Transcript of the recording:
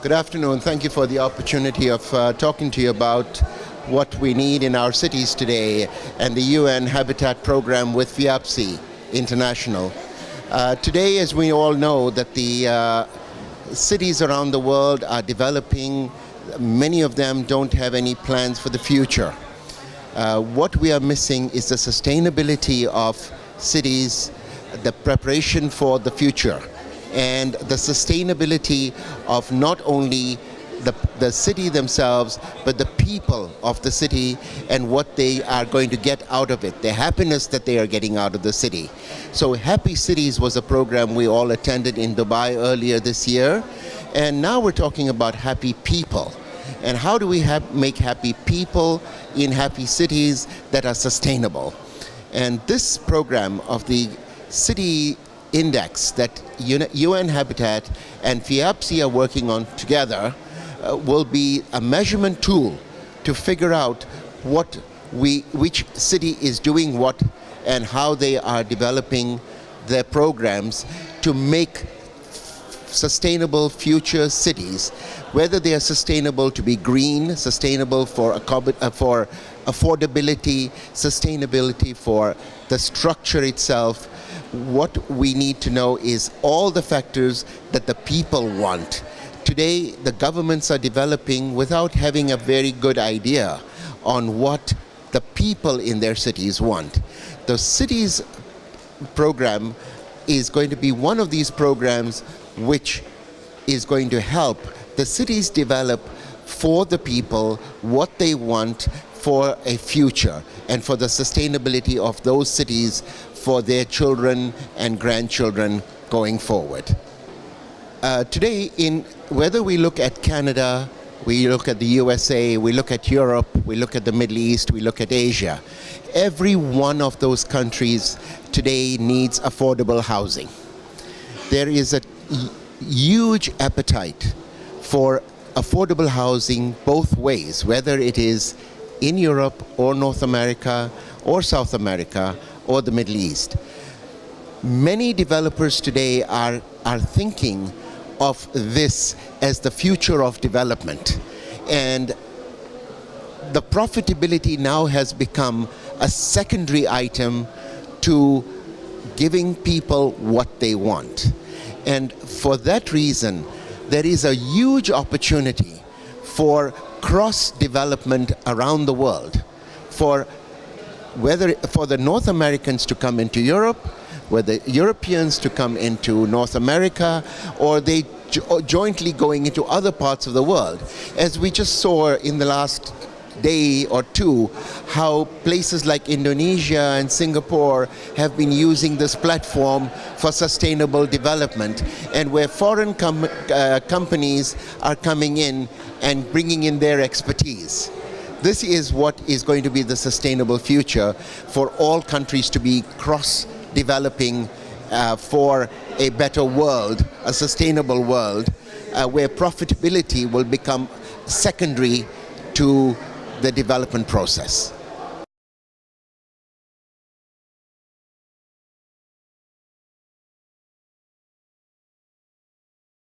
Good afternoon. Thank you for the opportunity of talking to you about what we need in our cities today and the UN Habitat Program with Fiabci International. Today, as we all know, that the cities around the world are developing. Many of them don't have any plans for the future. What we are missing is the sustainability of cities, the preparation for the future, and the sustainability of not only the city themselves, but the people of the city and what they are going to get out of it, the happiness that they are getting out of the city. So Happy Cities was a program we all attended in Dubai earlier this year, and now we're talking about happy people. And how do we make happy people in happy cities that are sustainable? And this program of the City Index that UN Habitat and Fiabci are working on together will be a measurement tool to figure out which city is doing what and how they are developing their programs to make sustainable future cities, whether they are sustainable to be green, sustainable for affordability, sustainability for the structure itself. What we need to know is all the factors that the people want. Today, the governments are developing without having a very good idea on what the people in their cities want. The cities program is going to be one of these programs which is going to help the cities develop for the people what they want for a future and for the sustainability of those cities for their children and grandchildren going forward. Today, whether we look at Canada, we look at the USA, we look at Europe, we look at the Middle East, we look at Asia, every one of those countries today needs affordable housing. There is a huge appetite for affordable housing both ways, whether it is in Europe or North America or South America or the Middle East. Many developers today are thinking of this as the future of development, and the profitability now has become a secondary item to giving people what they want. And for that reason, there is a huge opportunity for cross-development around the world, for the North Americans to come into Europe, whether Europeans to come into North America, or they jointly going into other parts of the world. As we just saw in the last day or two, how places like Indonesia and Singapore have been using this platform for sustainable development, and where foreign companies are coming in and bringing in their expertise. This is what is going to be the sustainable future for all countries to be cross-developing for a better world, a sustainable world, where profitability will become secondary to the development process.